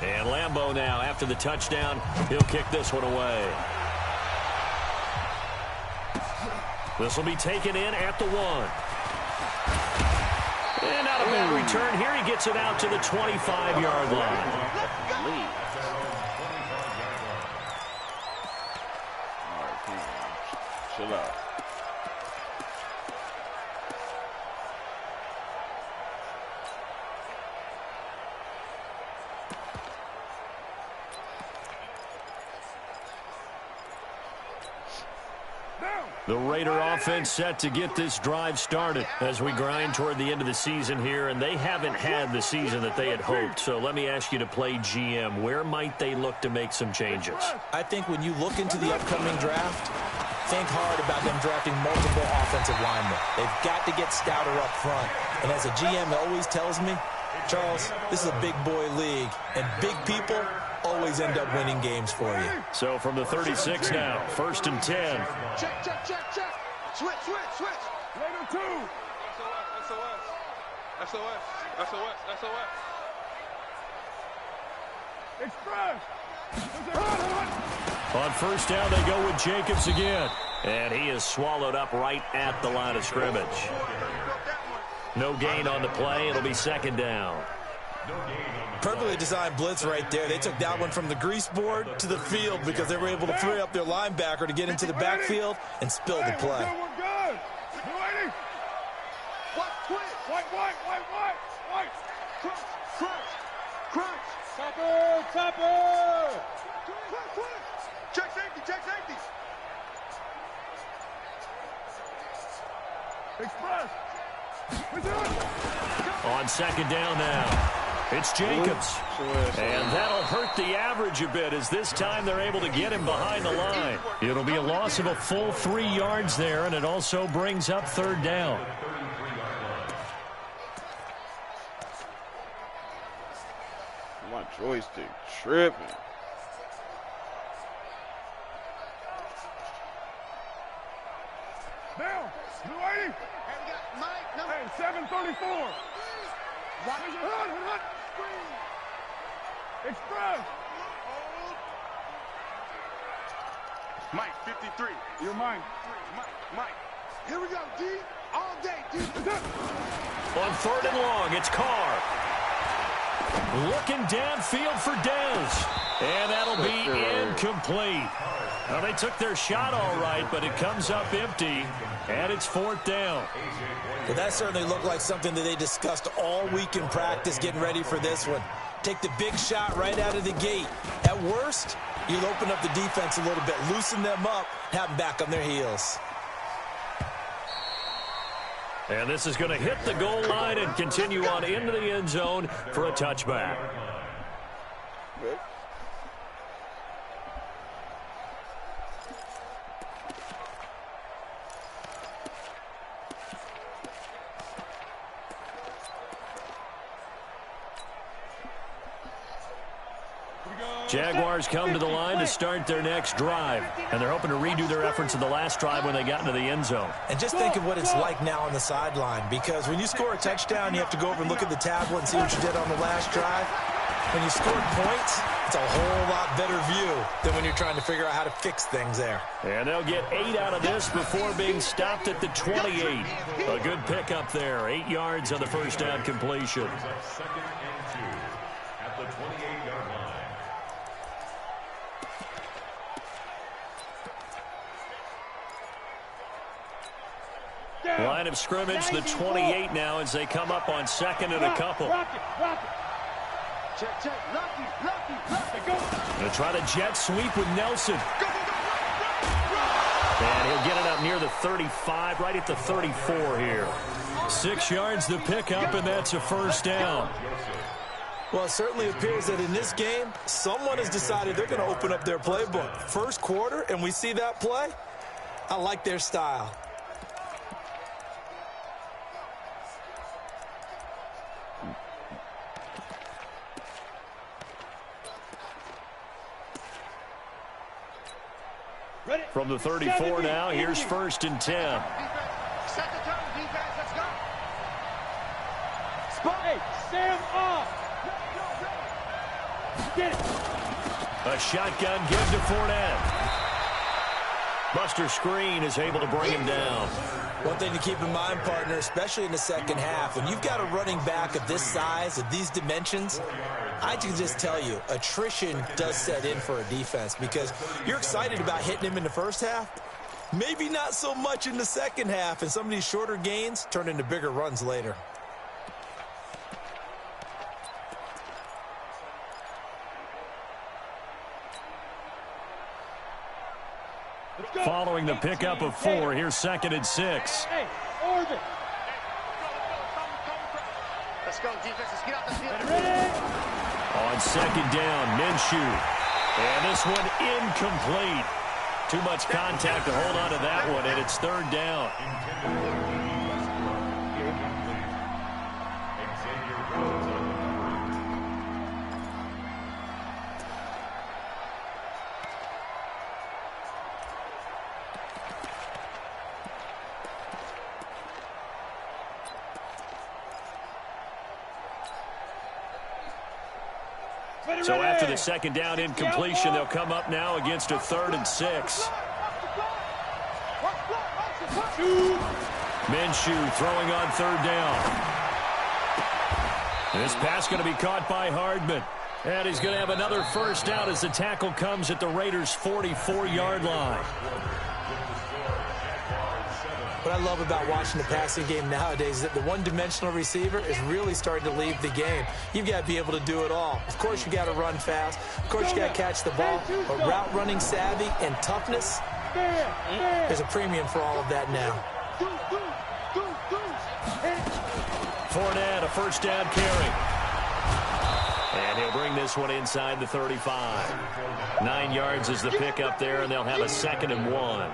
And Lambeau now, after the touchdown, he'll kick this one away. This will be taken in at the 1. And not a bad return here. He gets it out to the 25-yard line. All right, chill out. The Raider offense set to get this drive started as we grind toward the end of the season here, and they haven't had the season that they had hoped. So let me ask you to play GM. Where might they look to make some changes? I think when you look into the upcoming draft, think hard about them drafting multiple offensive linemen. They've got to get stouter up front. And as a GM always tells me, Charles, this is a big boy league, and big people always end up winning games for you. So from the 36 now, 1st and 10. Check. Switch. Later 2. SOS. Express. On 1st down, they go with Jacobs again. And he is swallowed up right at the line of scrimmage. No gain on the play. It'll be 2nd down. Perfectly designed blitz right there. They took that one from the grease board to the field because they were able to free up their linebacker to get into the backfield and spill the play. We're good. White. Crunch. Topper. Check safety. Express. On 2nd down now, it's Jacobs. And that'll hurt the average a bit as this time they're able to get him behind the line. It'll be a loss of a full 3 yards there, and it also brings up 3rd down. My joystick tripping. Down. Blue 80. Hey, 734. Hut. Express. Mike, 53. You're mine. Mike. Here we go, D. All day, D. On 3rd and long, it's Carr. Looking downfield for Dez. And that'll be incomplete. Well, they took their shot all right, but it comes up empty, and it's 4th down. Well, that certainly looked like something that they discussed all week in practice getting ready for this one. Take the big shot right out of the gate. At worst, you'll open up the defense a little bit, loosen them up, have them back on their heels. And this is going to hit the goal line and continue on into the end zone for a touchback. Jaguars come to the line to start their next drive, and they're hoping to redo their efforts in the last drive when they got into the end zone. And just think of what it's like now on the sideline, because when you score a touchdown, you have to go over and look at the tablet and see what you did on the last drive. When you scored points, it's a whole lot better view than when you're trying to figure out how to fix things there. And they'll get 8 out of this before being stopped at the 28. A good pickup there, 8 yards on the 1st down completion. Line of scrimmage, the 28 now as they come up on 2nd and a couple. Rock it. Check. Lucky. Go. Going to try the jet sweep with Nelson. And he'll get it up near the 35, right at the 34 here. 6 yards the pickup, and that's a 1st down. Well, it certainly appears that in this game, someone has decided they're going to open up their playbook. First quarter, and we see that play. I like their style. From the 34 now, here's 1st and 10. Set the tone, defense. Let's go. Spot. Hey, stand up. Get it. A shotgun give to Fournette. Buster Skrine is able to bring him down. One thing to keep in mind, partner, especially in the second half, when you've got a running back of this size, of these dimensions, I can just tell you, attrition does set in for a defense because you're excited about hitting him in the first half. Maybe not so much in the second half, and some of these shorter gains turn into bigger runs later. Following the pickup of 4, here's 2nd and 6. Hey, orbit. Let's go, defense. Let's get out the field. Ready? On 2nd down, Minshew. And this one incomplete. Too much contact to hold on to that one, and it's 3rd down. So after the 2nd down incompletion, they'll come up now against a 3rd and 6. Minshew throwing on 3rd down. This pass going to be caught by Hardman. And he's going to have another first down as the tackle comes at the Raiders' 44-yard line. What I love about watching the passing game nowadays is that the one-dimensional receiver is really starting to leave the game. You've got to be able to do it all. Of course, you got to run fast. Of course, you got to catch the ball. But route running savvy and toughness, there's a premium for all of that now. Fournette, a first down carry. And he'll bring this one inside the 35. 9 yards is the pickup there, and they'll have a 2nd and 1.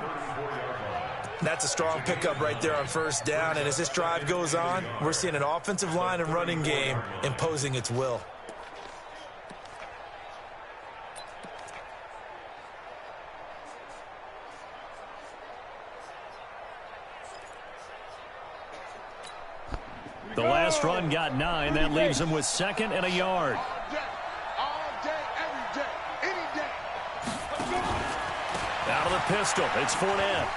That's a strong pickup right there on first down. And as this drive goes on, we're seeing an offensive line and running game imposing its will. The last run got 9. That leaves him with 2nd and a yard. All day, every day, any day. Out of the pistol, it's Fournette.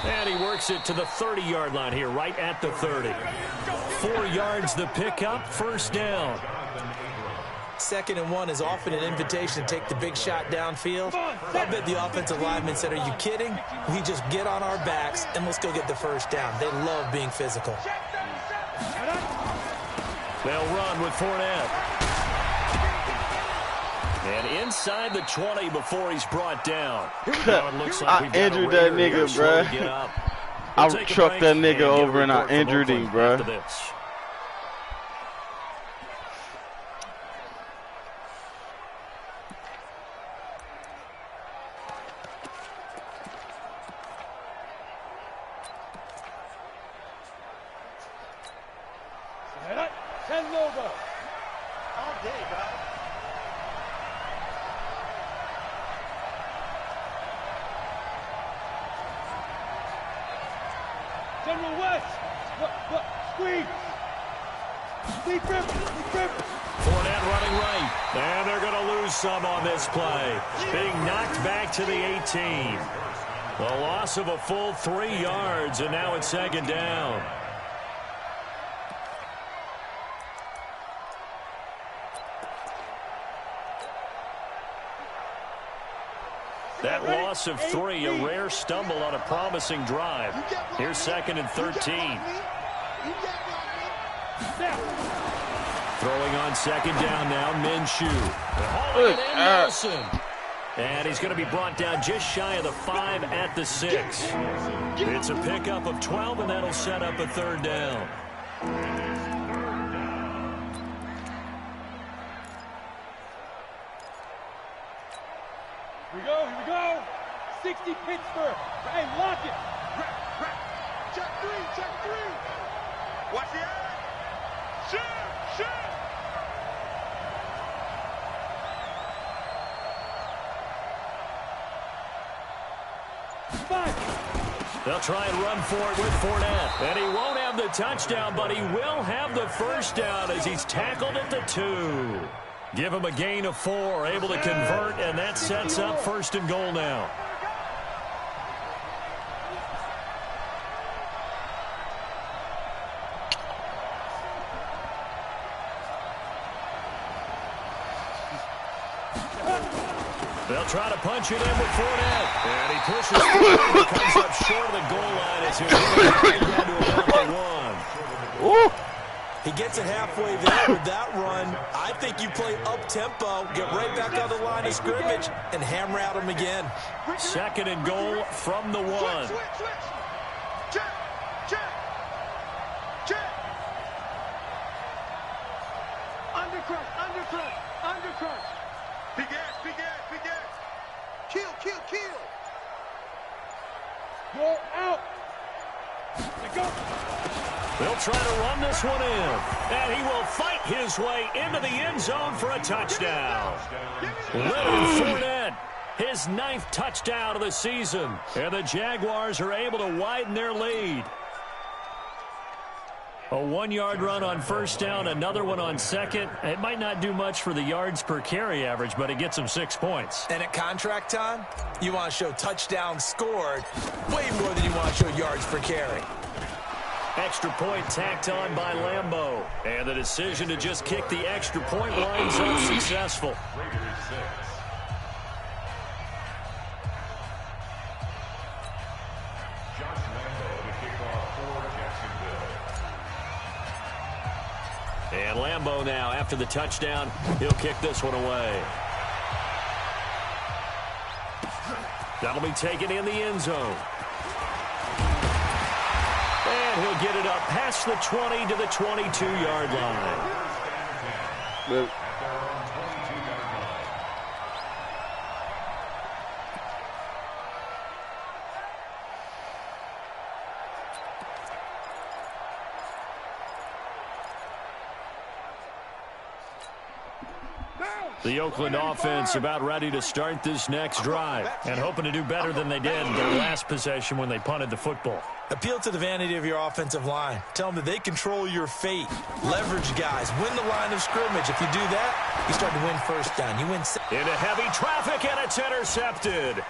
And he works it to the 30-yard line here, right at the 30. 4 yards the pickup, first down. 2nd and 1 is often an invitation to take the big shot downfield. I bet the offensive lineman said, are you kidding? We just get on our backs and let's go get the first down. They love being physical. They'll run with Fournette. And inside the 20 before he's brought down. Now it looks like I injured that nigga, bruh. I trucked that nigga over and I injured him, bruh. Ten logo. All day, bro. General West. What? Squeeze. Deep rip. Fournette running right. And they're going to lose some on this play. Being knocked back to the 18. The loss of a full 3 yards, and now it's 2nd down. That loss of 3, a rare stumble on a promising drive. Here's 2nd and 13. Throwing on 2nd down now, Minshew. Look Nelson. And he's going to be brought down just shy of the 5 at the 6. It's a pickup of 12, and that'll set up a 3rd down. Here we go. 60 Pittsburgh. Hey, lock it. Check three. Watch the eye. Shoot. They'll try and run for it with Fournette. And he won't have the touchdown, but he will have the first down as he's tackled at the 2. Give him a gain of 4, able to convert, and that sets up 1st and goal now. They'll try to punch it in with Fournette. And he pushes through and comes up short of the goal line as he'll get down to about the 1. Ooh. He gets it halfway there with that run. I think you play up-tempo, get right back on the line of scrimmage, and hammer at him again. 2nd and goal from the 1. Switch. Check. Undercrush. Big ass. Kill. Go out. Go. They'll try to run this one in. And he will fight his way into the end zone for a touchdown. Leonard Fournette, his 9th touchdown of the season. And the Jaguars are able to widen their lead. A 1-yard run on 1st down, another one on 2nd. It might not do much for the yards per carry average, but it gets them 6 points. And at contract time, you want to show touchdowns scored way more than you want to show yards per carry. Extra point tacked on by Lambeau. And the decision to just kick the extra point winds up successful. And Lambeau now, after the touchdown, he'll kick this one away. That'll be taken in the end zone. And he'll get it up past the 20 to the 22-yard line. But the Oakland offense about ready to start this next drive and hoping to do better than they did their last possession when they punted the football. Appeal to the vanity of your offensive line. Tell them that they control your fate. Leverage guys. Win the line of scrimmage. If you do that, you start to win 1st down. You win. Into heavy traffic, and it's intercepted.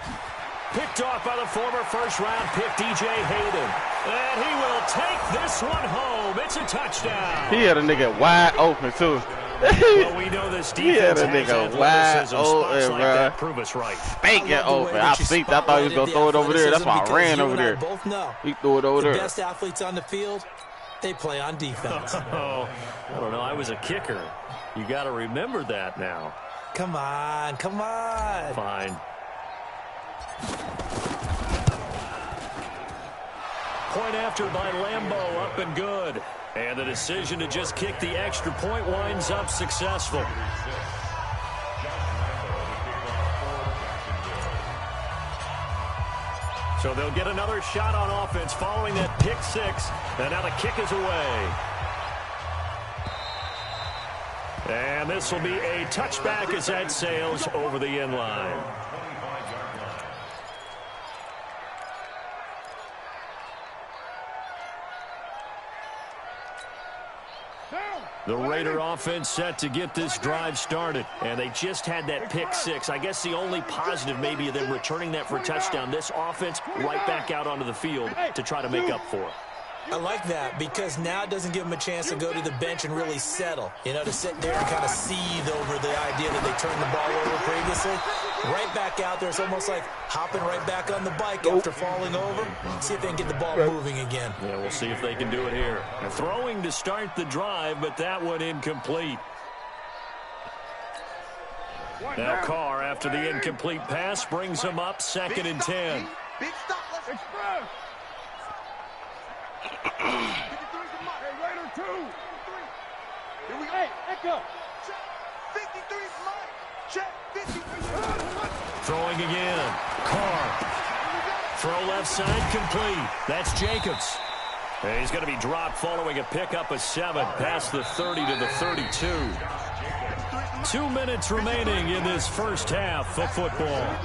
Picked off by the former 1st-round pick, DJ Hayden. And he will take this one home. It's a touchdown. he had a nigga wide open, too. Well, we know this defense a nigga has wide athleticism. Spots open, like bruh. that prove us right. Spank it open. I thought he was going to throw it over there. That's why I ran over there. Both know He threw it over the there. best athletes on the field, they play on defense. Oh, I don't know. I was a kicker. You got to remember that now. Come on. Fine. Point after by Lambeau, up and good. And the decision to just kick the extra point winds up successful. So they'll get another shot on offense following that pick 6. And now the kick is away. And this will be a touchback as that sails over the end line. The Raider offense set to get this drive started. And they just had that pick 6. I guess the only positive maybe of them returning that for a touchdown. This offense right back out onto the field to try to make up for it. I like that because now it doesn't give them a chance to go to the bench and really settle. You know, to sit there and kind of seethe over the idea that they turned the ball over previously. Right back out there. It's almost like hopping right back on the bike after falling over. See if they can get the ball moving again. Yeah, we'll see if they can do it here. Throwing to start the drive, but that one incomplete. Now Carr, after the incomplete pass, brings him up 2nd and 10. Big stop. Let's express. 53's the mark. Hey, Raider 2. 53. Here we go. Hey, echo. Check. 53's mark. Check. 53. Throwing again. Carr. Throw left side complete. That's Jacobs. And he's going to be dropped following a pickup of 7 past the 30 to the 32. 2 minutes remaining in this first half of football.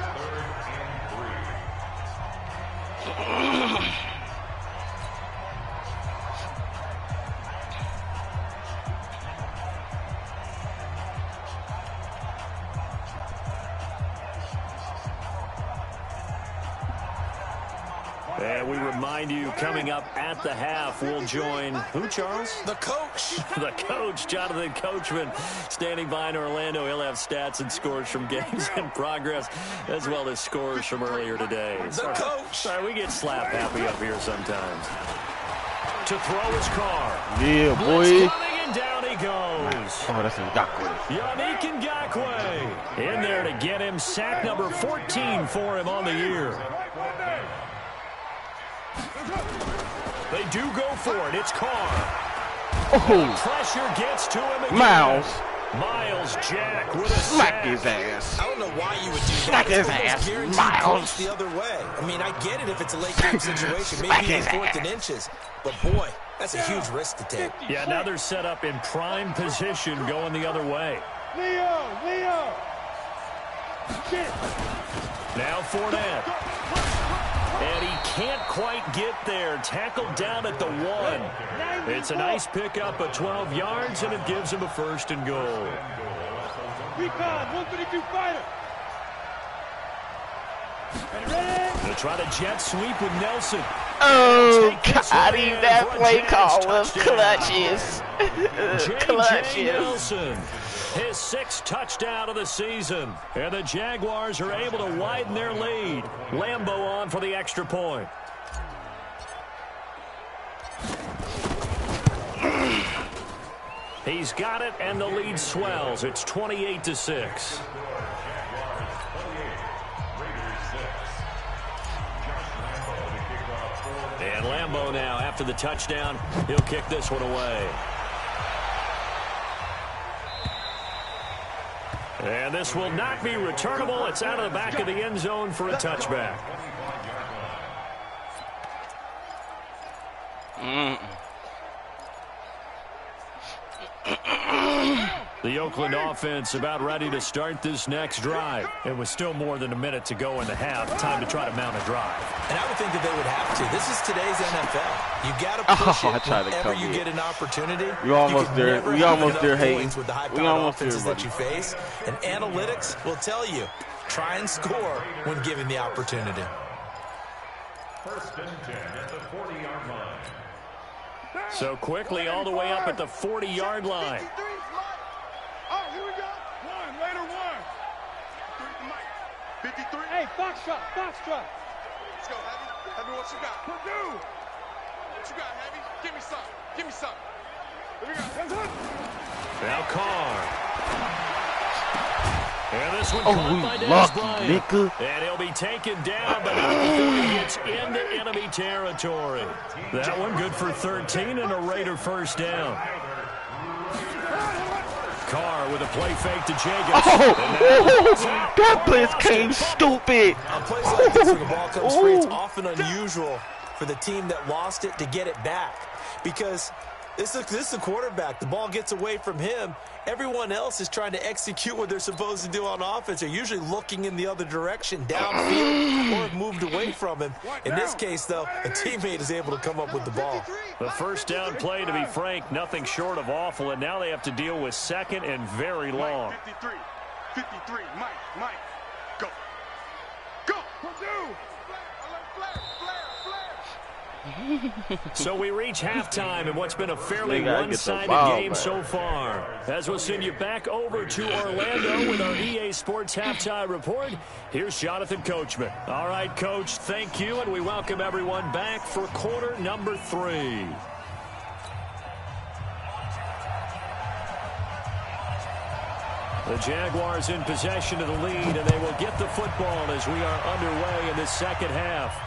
And we remind you, coming up at the half, we'll join who, Charles? The coach. The coach, Jonathan Coachman, standing by in Orlando. He'll have stats and scores from games in progress, as well as scores from earlier today. The coach. Sorry, we get slap happy up here sometimes. To throw his car. Yeah, boy. Blitz coming, and down he goes. Oh, that's Ngakoue. Yannick Ngakoue in there to get him sack number 14 for him on the year. They do go for it. It's Carr. Oh. Pressure gets to him again. Miles Jack with a Smack sack. his ass. I don't know why you would do that. Smack his ass, Miles. The other way. I mean, I get it if it's a late game situation, maybe even 4th and inches. But boy, that's a huge risk to take. Yeah, now they're set up in prime position going the other way. Leo. Shit. Now Fournette. And he can't quite get there. Tackled down at the 1. It's a nice pickup of 12 yards, and it gives him a 1st and goal. Recon, 152 fighter. They'll try to jet sweep with Nelson. Oh, God, that play call was clutches. J.J. Nelson, his 6th touchdown of the season. And the Jaguars are able to widen their lead. Lambeau on for the extra point. He's got it, and the lead swells. It's 28-6. And Lambeau now, after the touchdown, he'll kick this one away. And this will not be returnable. It's out of the back of the end zone for a touchback. The Oakland offense about ready to start this next drive. And with still more than a minute to go in the half, time to try to mount a drive. And I would think that they would have to. This is today's NFL. You got to push it whenever you get an opportunity. You almost there. We almost there, Hayden. With the We almost there, offenses that you face. And analytics will tell you, try and score when given the opportunity. 1st and 10 at the 40-yard line. So quickly all the way up at the 40-yard line. Oh, here we go. 1, later 1. 53. Hey, Foxtrot. Let's go, Heavy. Heavy, what you got? Purdue. What you got, Heavy? Give me some. Here we go. Now Carr. And this one Oh, caught we by Dez lucky, Bryant. nigga. And he'll be taken down, but not before he gets into enemy territory. That one good for 13 and a Raider 1st down. Carr with a play fake to Jacobs. That blitz came stupid. On plays like this, when the ball comes free, it's often unusual for the team that lost it to get it back. Because this is the quarterback. The ball gets away from him. Everyone else is trying to execute what they're supposed to do on offense. They're usually looking in the other direction, downfield, or have moved away from him. In this case, though, a teammate is able to come up with the ball. The 1st down play, to be frank, nothing short of awful, and now they have to deal with 2nd and very long. 53, Mike, go. Purdue. So we reach halftime in what's been a fairly one-sided game so far. As we'll send you back over to Orlando with our EA Sports Halftime Report, here's Jonathan Coachman. All right, Coach, thank you, and we welcome everyone back for quarter number 3. The Jaguars in possession of the lead, and they will get the football as we are underway in this 2nd half.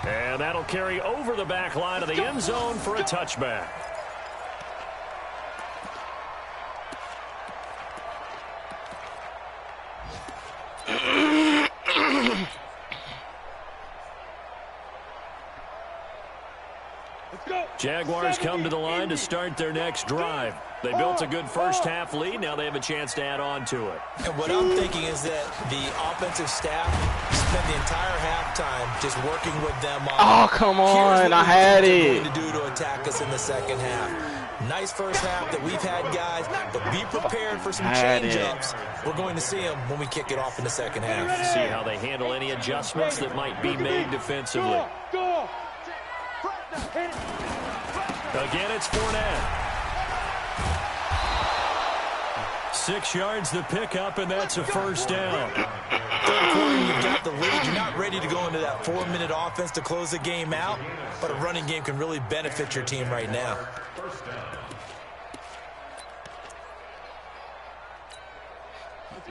And that'll carry over the back line of the end zone for a touchback. Jaguars come to the line to start their next drive. They built a good 1st half lead. Now they have a chance to add on to it. And what I'm thinking is that the offensive staff spent the entire halftime just working with them on. Oh, come on. I had it. To do to attack us in the 2nd half. Nice first half that we've had, guys, but be prepared for some change-ups. We're going to see them when we kick it off in the second half. See how they handle any adjustments that might be made defensively. Again, it's Fournette. 6 yards the pickup, and that's a first down. Third quarter, you've got the lead. You're not ready to go into that 4-minute offense to close the game out, but a running game can really benefit your team right now.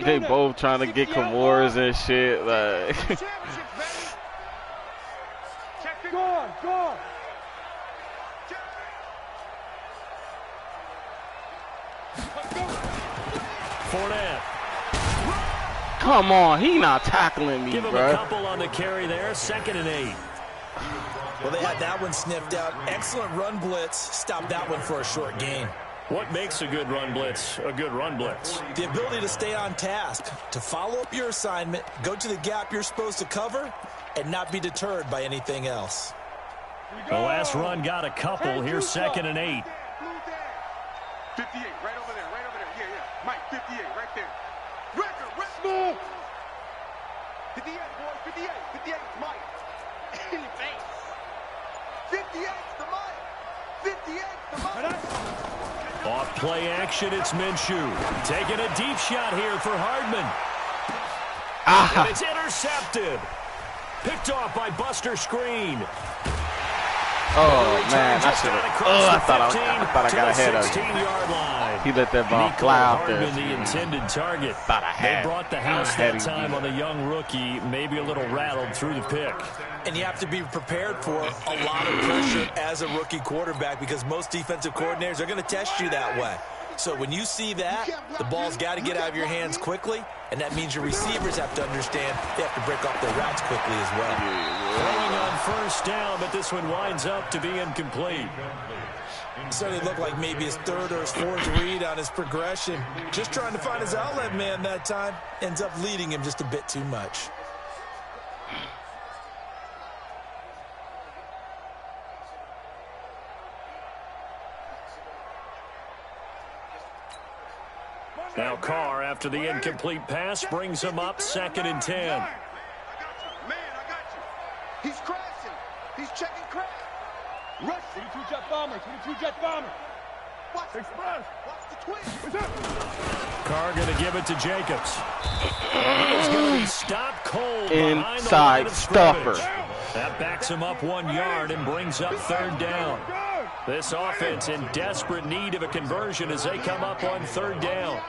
They both trying to get Kamores and shit. Like. Go on. Fournette. Come on, he not tackling me, Give him bro. a couple on the carry there. 2nd and 8. Well, they had that one sniffed out. Excellent run blitz. Stop that one for a short gain. What makes a good run blitz a good run blitz? The ability to stay on task, to follow up your assignment, go to the gap you're supposed to cover, and not be deterred by anything else. The last run got a couple. Here's 2nd and 8. 58, right over there. Yeah. Mike, 58, right there. Record. 58, boys, 58. 58, Mike. In your face. 58 to Mike. 58 to Mike. Off play action, it's Minshew. Taking a deep shot here for Hardman. And it's intercepted. Picked off by Buster Screen. Oh man, I should have. I thought I got ahead of him. He let that ball fly out there. The intended target. They brought the house that time on the young rookie, maybe a little rattled through the pick. And you have to be prepared for a lot of pressure as a rookie quarterback because most defensive coordinators are going to test you that way. So when you see that, the ball's got to get out of your hands quickly, and that means your receivers have to understand they have to break off their routes quickly as well. Throwing on first down, but this one winds up to be incomplete. So it looked like maybe his 3rd or his 4th read on his progression. Just trying to find his outlet man that time. Ends up leading him just a bit too much. Now Carr, after the incomplete pass, brings him up 2nd and 10. Man, I got you. He's crashing. He's checking crash. Rush. 22 jet bomber. Watch Express. Watch the twist. Carr going to give it to Jacobs. He's going to be stopped cold behind the Inside line of stuffer. That backs him up 1 yard and brings up 3rd down. This offense in desperate need of a conversion as they come up on 3rd down.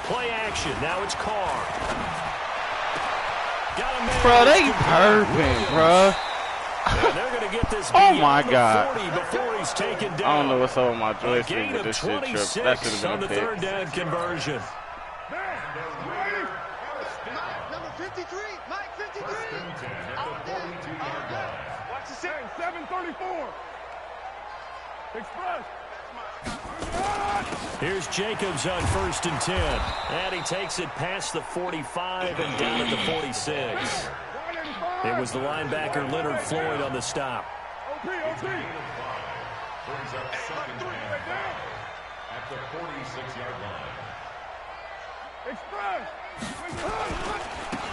Play action. Now it's Carr. Got a man. Bro, they perfect, bro. And they're going to get this Oh my God. 40 before he's taken down. I don't know what's up with my A joystick, gain but of this shit tripped. 26 That should have on been the a pick. 3rd down conversion. Number 53. Mike, 53. Watch the 734. Express. Here's Jacobs on 1st and 10. And he takes it past the 45 and down at the 46. It was the linebacker Leonard Floyd on the stop. Brings up 2nd and 10 at the 46-yard line. Express.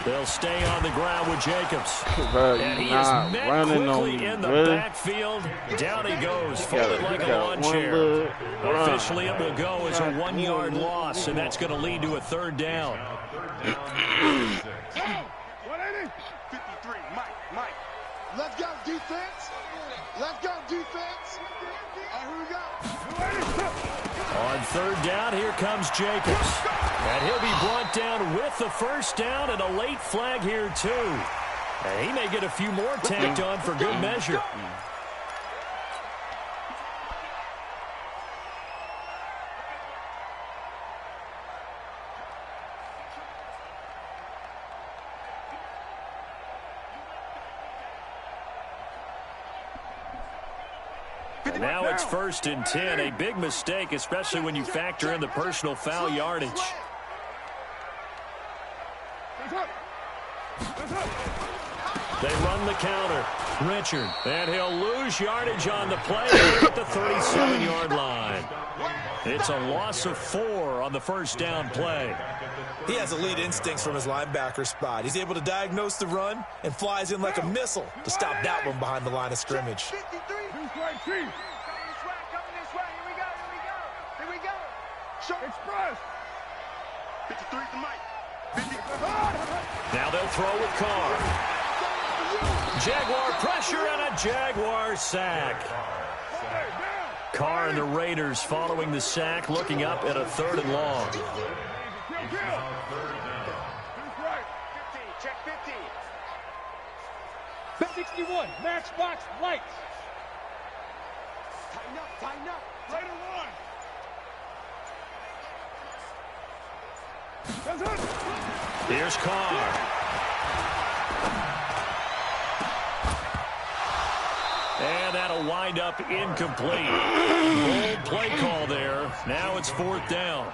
They'll stay on the ground with Jacobs. Bro, And he not is met running on quickly me, in the bro. backfield. Down he goes, folded like a lawn chair. Officially, it will go as a 1-yard loss, and that's going to lead to a 3rd down. 53. Mike. Let's go, defense. Let's go, defense. Here we go. On 3rd down, here comes Jacobs. And he'll be brought down with the first down and a late flag here, too. And he may get a few more tacked on for good measure. Now it's 1st and 10. A big mistake, especially when you factor in the personal foul yardage. They run the counter. Richard, and he'll lose yardage on the play at the 37-yard line. It's a loss of 4 on the first down play. He has elite instincts from his linebacker spot. He's able to diagnose the run and flies in like a missile to stop that one behind the line of scrimmage. 53. Coming this way. Here we go. Show express. 53 to Mike. 50. Now they'll throw with Carr. Jaguar pressure and a Jaguar sack. Carr and the Raiders following the sack, looking up at a 3rd and long. 15, check 15. 61, matchbox lights. Tighten up. Raider 1. Here's Carr. And that'll wind up incomplete. Bold play call there. Now it's 4th down.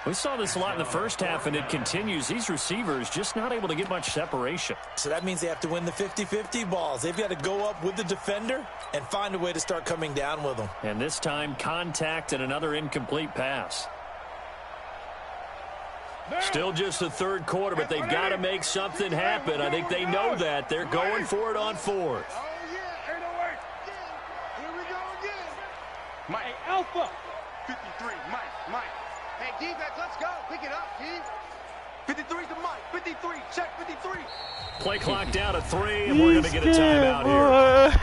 We saw this a lot in the first half, and it continues. These receivers just not able to get much separation. So that means they have to win the 50-50 balls. They've got to go up with the defender and find a way to start coming down with them. And this time, contact and another incomplete pass. Still just the 3rd quarter, but they've got to make something happen. I think they know that. They're going for it on 4th. Hey, Alpha. 53, Mike. Hey, defense, let's go. Pick it up, Keith. 53 to Mike. 53, check 53. Play clock down to 3, and we're going to get a timeout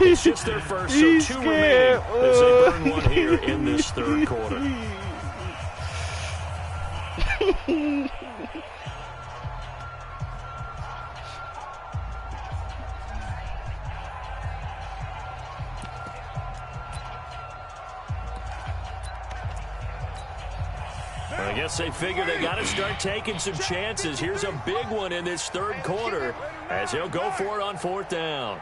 here. It's just their first, so 2 remaining as they burn one here in this 3rd quarter. I guess they figure they got to start taking some chances. Here's a big one in this 3rd quarter as he'll go for it on 4th down.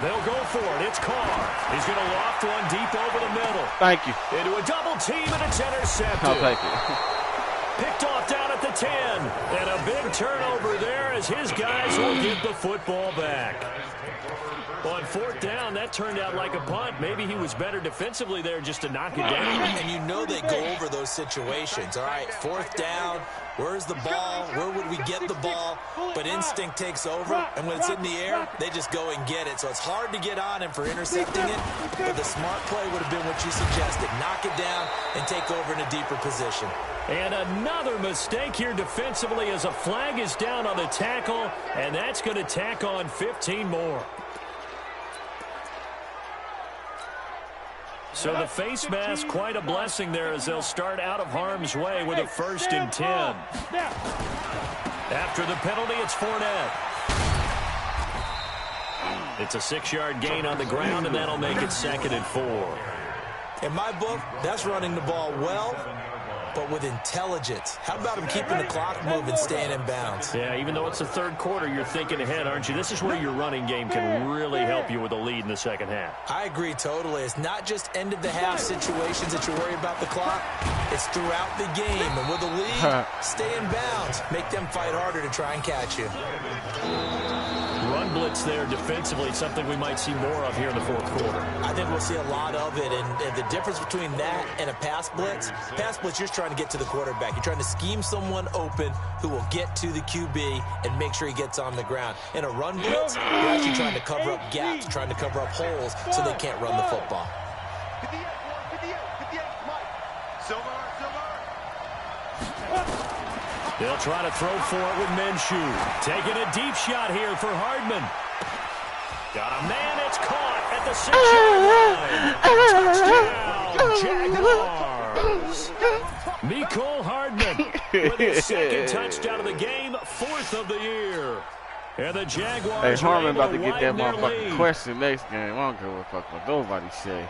They'll go for it. It's Carr. He's going to loft one deep over the middle. Thank you. Into a double team, and it's intercepted. I'll take it. Picked off down at the 10. And a big turnover there as his guys will get the football back. On 4th down, that turned out like a punt. Maybe he was better defensively there just to knock it down. And you know they go over those situations. All right, 4th down, where's the ball? Where would we get the ball? But instinct takes over, and when it's in the air, they just go and get it. So it's hard to get on him for intercepting it, but the smart play would have been what you suggested. Knock it down and take over in a deeper position. And another mistake here defensively as a flag is down on the tackle, and that's going to tack on 15 more. So the face mask, quite a blessing there as they'll start out of harm's way with a 1st and 10. After the penalty, it's Fournette. It's a 6-yard gain on the ground, and that'll make it 2nd and 4. In my book, that's running the ball well, but with intelligence. How about him keeping the clock moving, staying in bounds? Yeah, even though it's the 3rd quarter, you're thinking ahead, aren't you? This is where your running game can really help you with a lead in the 2nd half. I agree totally. It's not just end-of-the-half situations that you worry about the clock. It's throughout the game. And with a lead, stay in bounds. Make them fight harder to try and catch you. Run blitz there defensively, something we might see more of here in the 4th quarter. I think we'll see a lot of it, and the difference between that and a pass blitz, you're trying to get to the quarterback. You're trying to scheme someone open who will get to the QB and make sure he gets on the ground. In a run blitz, you're actually trying to cover up gaps, trying to cover up holes so they can't run the football. 58, Mike. Silver. They'll try to throw for it with Minshew. Taking a deep shot here for Hardman. Got a man, it's caught at the 6-yard line. Touchdown, Jaguars. Mecole Hardman with his 2nd touchdown of the game, 4th of the year. And the Jaguars hey, Harmon about to get that motherfucking question next game. I don't give a fuck what nobody say.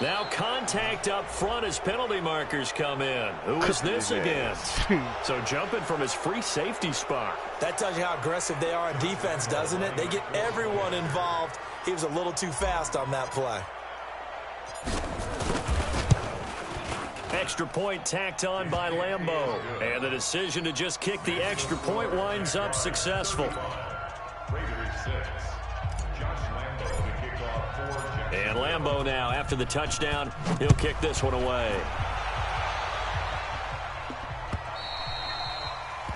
Now contact up front as penalty markers come in. Who is this against? So jumping from his free safety spot. That tells you how aggressive they are on defense, doesn't it? They get everyone involved. He was a little too fast on that play. Extra point tacked on by Lambeau. And the decision to just kick the extra point winds up successful. And Lambeau now, after the touchdown, he'll kick this one away.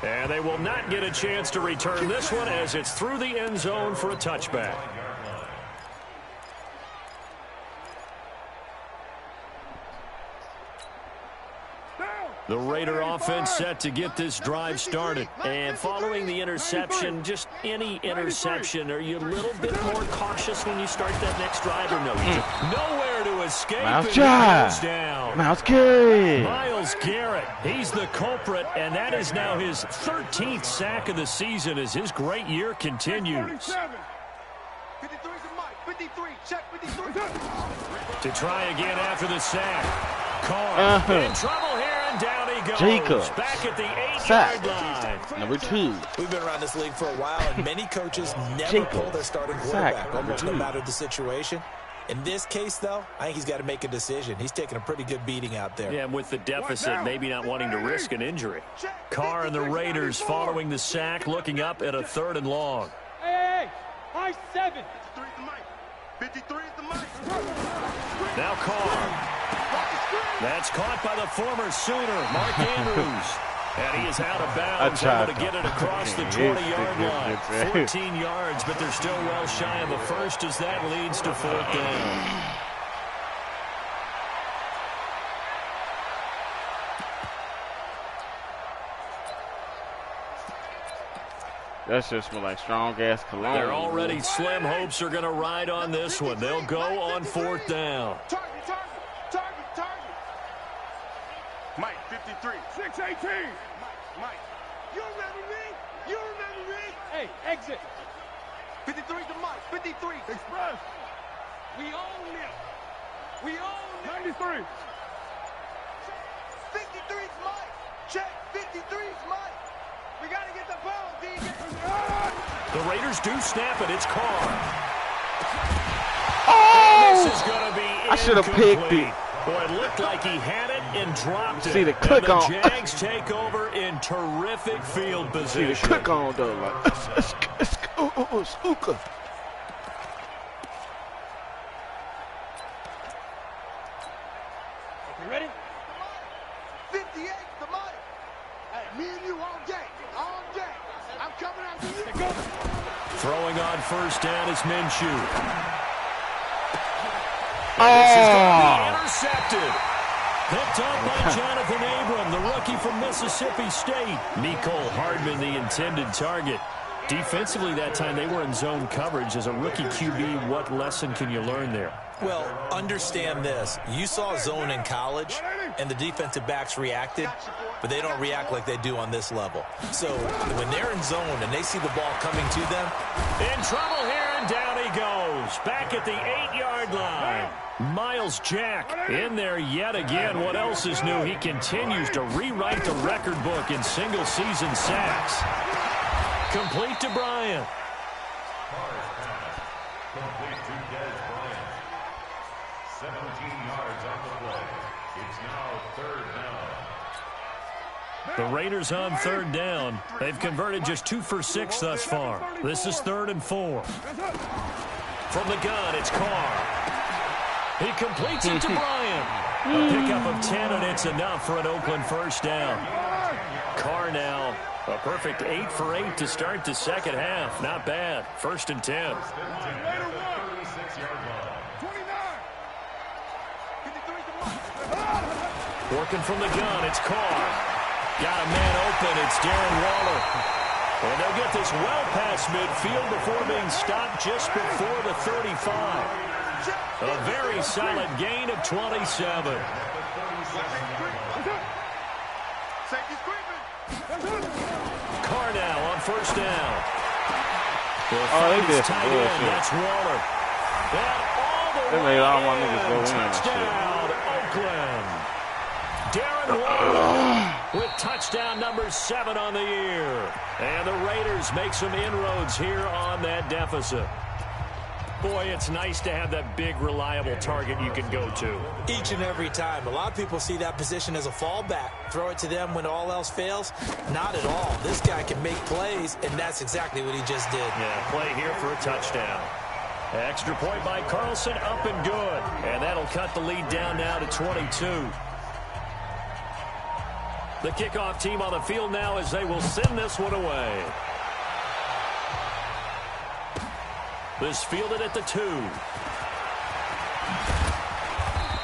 And they will not get a chance to return this one as it's through the end zone for a touchback. The Raider offense set to get this drive started. And following the interception, just any interception, are you a little bit more cautious when you start that next drive or no? Nowhere to escape. Myles Garrett. Myles Garrett, he's the culprit, and that is now his 13th sack of the season as his great year continues. 53 is the mic. 53. Check 53. To try again after the sack. Carr in trouble here, and down he goes. Jacobs. Back at the 8-yard line. Number 2. We've been around this league for a while, and many coaches never pull their starting quarterback, almost no matter the situation. In this case, though, I think he's got to make a decision. He's taking a pretty good beating out there. Yeah, and with the deficit, maybe not wanting to risk an injury. Carr and the Raiders following the sack, looking up at a 3rd and long. Hey, high 7. 53 is the mic. 53 is the mic. Now Carr. That's caught by the former Sooner, Mark Andrews. And he is out of bounds, able to get it across the 20-yard line. 14 yards, but they're still well shy of the first as that leads to 4th down. That's just more like strong-ass cologne. They're already slim hopes are going to ride on this one. They'll go on 4th down. Target. Mike, 53. 618. Mike. You remember me? Hey, exit. 53 to Mike. 53. Express. We own it. 93. 53 is Mike. Check. 53 is Mike. We got to get the ball, DJ. The Raiders do snap it. It's Carr. Oh! This is going to be I should have picked it. Boy, it looked like he had it and dropped it. See the click and the on. Jags take over in terrific field position. See the click on, though. Like, Spooker. You ready? 58, the money. Hey, me and you all day. I'm coming after you. Go. Throwing on 1st down is Minshew. Oh! This is going to be intercepted. Picked up by Jonathan Abram, the rookie from Mississippi State. Mecole Hardman, the intended target. Defensively that time, they were in zone coverage. As a rookie QB, what lesson can you learn there? Well, understand this. You saw zone in college, and the defensive backs reacted, but they don't react like they do on this level. So when they're in zone and they see the ball coming to them. In trouble here, and down he goes. Back at the 8-yard line. Myles Jack in there yet again. What else is new? He continues to rewrite the record book in single-season sacks. Complete to Bryant. Complete to Dez Bryant. 17 yards on the play. It's now 3rd down. The Raiders on 3rd down. They've converted just 2 for 6 thus far. This is 3rd and 4. From the gun, it's Carr. He completes it to Bryant. A pickup of 10, and it's enough for an Oakland 1st down. Carr now, a perfect 8 for 8 to start the 2nd half. Not bad. 1st and 10. Working from the gun, it's Carr. Got a man open, it's Darren Waller. And they'll get this well past midfield before being stopped just before the 35. A very solid gain of 27. Carr now on 1st down. They did some bullshit. That's Waller. And all the They made all my niggas go in and touchdown, Oakland. Darren Waller with touchdown number 7 on the year. And the Raiders make some inroads here on that deficit. Boy, it's nice to have that big, reliable target you can go to. Each and every time. A lot of people see that position as a fallback. Throw it to them when all else fails. Not at all. This guy can make plays, and that's exactly what he just did. Yeah, play here for a touchdown. Extra point by Carlson, up and good. And that'll cut the lead down now to 22. The kickoff team on the field now as they will send this one away. This fielded at the 2.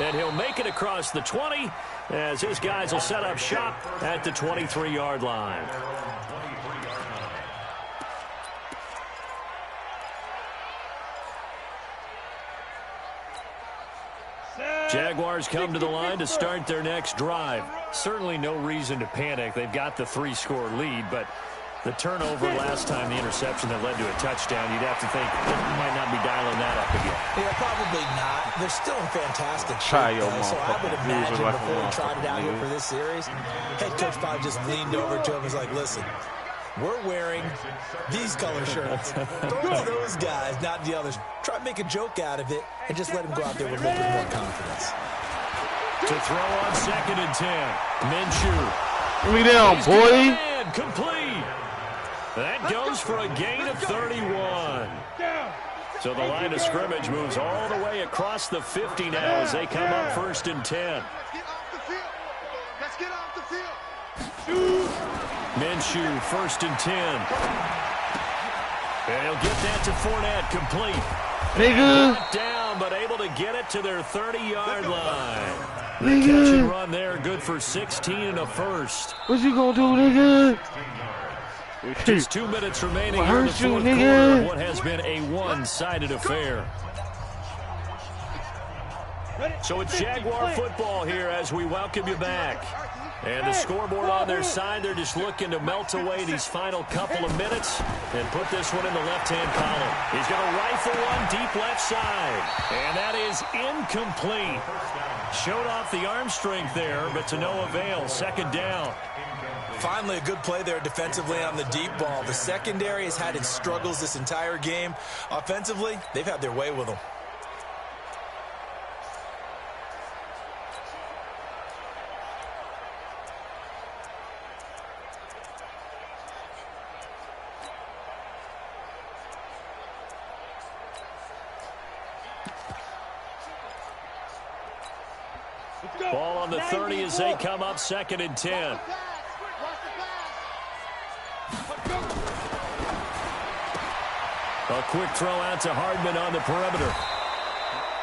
And he'll make it across the 20 as his guys will set up shop at the 23-yard line. Jaguars come to the line to start their next drive. Certainly no reason to panic. They've got the 3-score lead, but the turnover last time, the interception that led to a touchdown, you'd have to think they might not be dialing that up again. Yeah, probably not. They're still in fantastic shape, so I would imagine before we tried it out here for this series, head coach probably just leaned over to him and was like, listen, we're wearing these color shirts. Throw it to those guys, not the others. Try to make a joke out of it and just let them go out there with a little bit more confidence. To throw on 2nd and 10. Minshew. Bring me down, boy. Complete. That goes for a gain of 31. So the line of scrimmage moves all the way across the 50 now as they come up 1st and 10. Let's get off the field. Minshew, 1st and 10. And he'll get that to Fournette, complete. Nigga. Down, but able to get it to their 30-yard line. The catch and run there, good for 16 and a first. What you gonna do, nigga? Just 2 minutes remaining here in the fourth quarter of what has been a one-sided affair. So it's Jaguar football here as we welcome you back. And the scoreboard on their side, they're just looking to melt away these final couple of minutes and put this one in the left-hand column. He's going to rifle one deep left side. And that is incomplete. Showed off the arm strength there, but to no avail. 2nd down. Finally, a good play there defensively on the deep ball. The secondary has had its struggles this entire game. Offensively, they've had their way with them. Ball on the 30 as they come up 2nd and 10. A quick throw out to Hardman on the perimeter.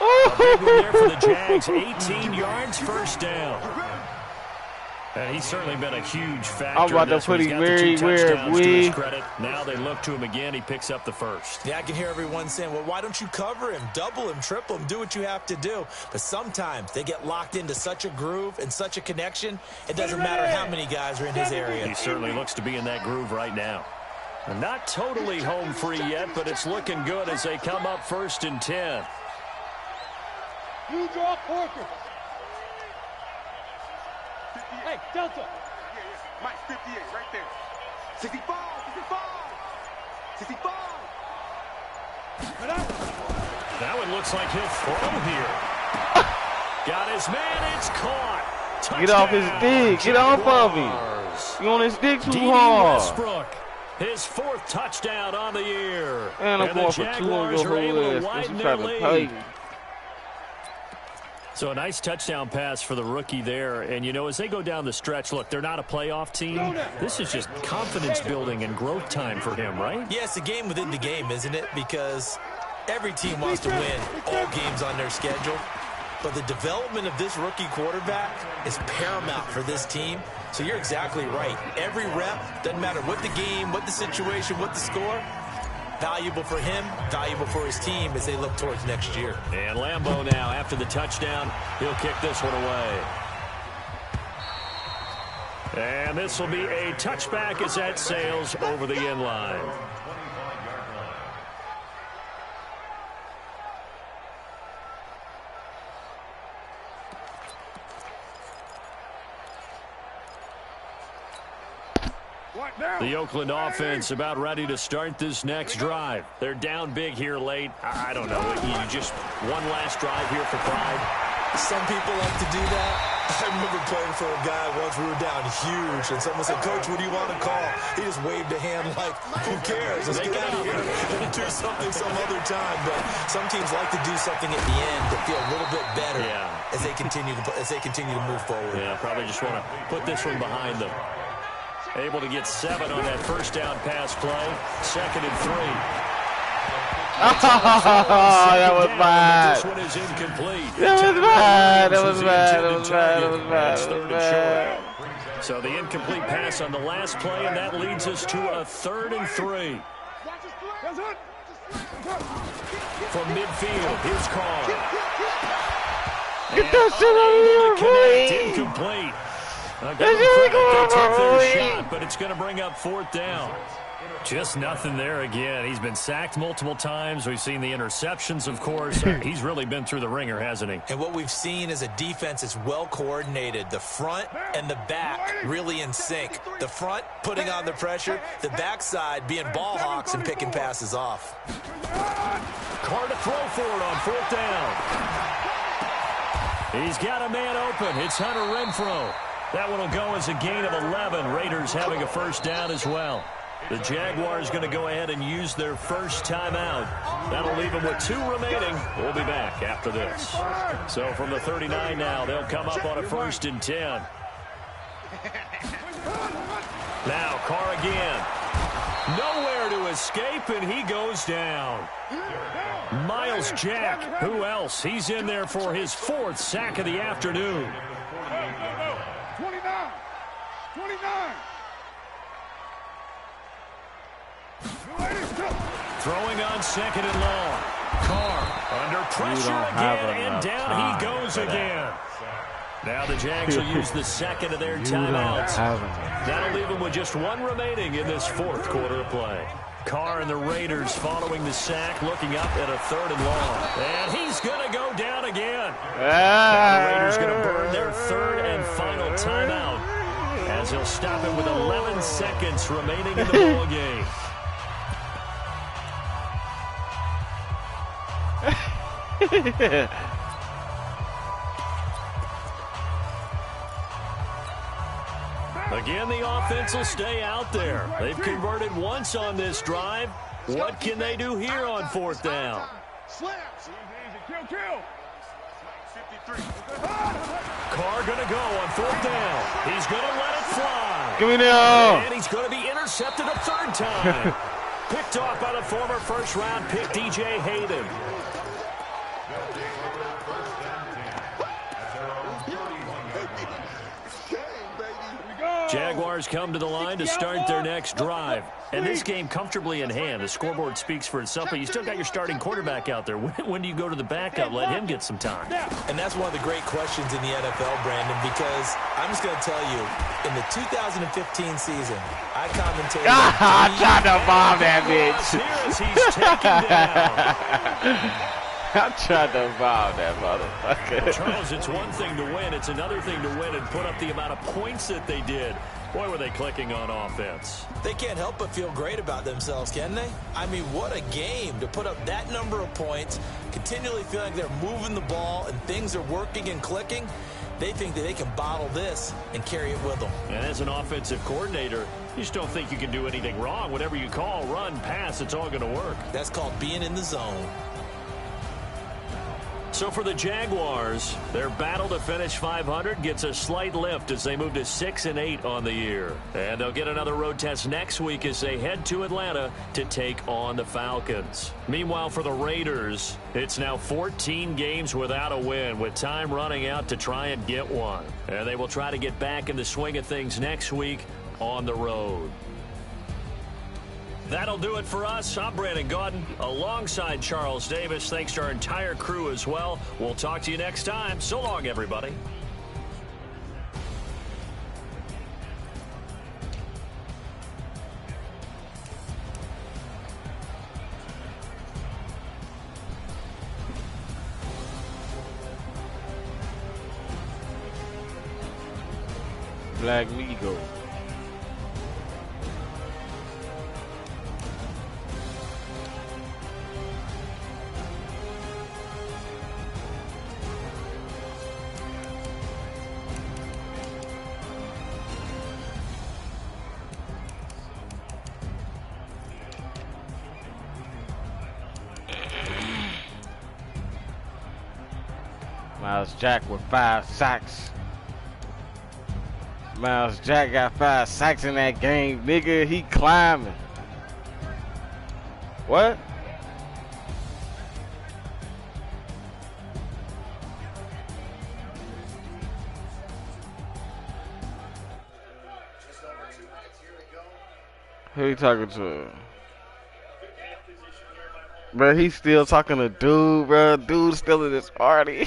A big one there for the Jags. 18 yards, 1st down. And he's certainly been a huge factor. I'm about to put him very weird. Now they look to him again. He picks up the first. Yeah, I can hear everyone saying, well, why don't you cover him, double him, triple him, do what you have to do. But sometimes they get locked into such a groove and such a connection, it doesn't matter how many guys are in his area. He certainly looks to be in that groove right now. Not totally home free yet, but it's looking good as they come up 1st and 10. You draw Porter. Hey, Delta. Yeah. Mike, 58, right there. 65, 65, 65. That one looks like he'll throw here. Got his man, it's caught. Touchdown. Get off his dick. Get off of him. You on his dick too hard. Westbrook, his 4th touchdown on the year. And I'm going for 2 on your whole ass. What you trying to pay? So a nice touchdown pass for the rookie there. And, you know, as they go down the stretch, look, they're not a playoff team. This is just confidence building and growth time for him, right? Yeah, it's a game within the game, isn't it? Because every team wants to win all games on their schedule. But the development of this rookie quarterback is paramount for this team. So you're exactly right. Every rep, doesn't matter what the game, what the situation, what the score, valuable for him, valuable for his team as they look towards next year. And Lambeau now, after the touchdown, he'll kick this one away. And this will be a touchback as that sails over the end line. The Oakland offense about ready to start this next drive. They're down big here late. I don't know. You just one last drive here for pride. Some people like to do that. I remember playing for a guy once. We were down huge, and someone said, "Coach, what do you want to call?" He just waved a hand like, "Who cares? Let's get out of here and do something some other time." But some teams like to do something at the end to feel a little bit better as they continue to move forward. Yeah, probably just want to put this one behind them. Able to get 7 on that first down pass play. 2nd and 3. That was bad. This one is incomplete. That was bad. So the incomplete pass on the last play, and that leads us to a 3rd and 3. From midfield, here's Carr. Get that shit out of here, incomplete. They took their shot, but it's going to bring up 4th down. Just nothing there again. He's been sacked multiple times. We've seen the interceptions, of course. He's really been through the ringer, hasn't he? And what we've seen is a defense that's well coordinated. The front and the back really in sync. The front putting on the pressure. The backside being ball hawks and picking passes off. Carr to throw for it on 4th down. He's got a man open. It's Hunter Renfrow. That one will go as a gain of 11. Raiders having a first down as well. The Jaguars going to go ahead and use their first timeout. That'll leave them with 2 remaining. We'll be back after this. So from the 39 now, they'll come up on a 1st and 10. Now Carr again. Nowhere to escape, and he goes down. Myles Jack, who else? He's in there for his 4th sack of the afternoon. 29. Throwing on 2nd and long. Carr under pressure again, and down he goes again. Now the Jags will use the 2nd of their timeouts. That'll leave them with just 1 remaining in this 4th quarter of play. Carr and the Raiders following the sack, looking up at a 3rd and long. And he's going to go down again. Now the Raiders going to burn their 3rd and final timeout, as he'll stop it with 11 seconds remaining in the ball game. Again, the offense will stay out there. They've converted once on this drive. What can they do here on 4th down? Carr going to go on 4th down. He's going to let it fly. Give me now. And he's going to be intercepted a 3rd time. Picked off by the former first-round pick, DJ Hayden. Jaguars come to the line to start their next drive. And this game comfortably in hand. The scoreboard speaks for itself, but you still got your starting quarterback out there. When do you go to the backup? Let him get some time. And that's one of the great questions in the NFL, Brandon, because I'm just going to tell you, in the 2015 season, I commentated. I tried to bomb that bitch. He's taken down. I tried to bomb that motherfucker. Charles, it's one thing to win. It's another thing to win and put up the amount of points that they did. Boy, were they clicking on offense. They can't help but feel great about themselves, can they? I mean, what a game to put up that number of points, continually feeling like they're moving the ball and things are working and clicking. They think that they can bottle this and carry it with them. And as an offensive coordinator, you just don't think you can do anything wrong. Whatever you call, run, pass, it's all going to work. That's called being in the zone. So for the Jaguars, their battle to finish 500 gets a slight lift as they move to 6-8 on the year. And they'll get another road test next week as they head to Atlanta to take on the Falcons. Meanwhile, for the Raiders, it's now 14 games without a win, with time running out to try and get one. And they will try to get back in the swing of things next week on the road. That'll do it for us. I'm Brandon Gaudin alongside Charles Davis. Thanks to our entire crew as well. We'll talk to you next time. So long, everybody. Black Migo. Miles Jack with 5 sacks. Miles Jack got 5 sacks in that game, nigga. He climbing. What? Who you talking to? Bro, he's still talking to dude, bro. Dude's still in this party.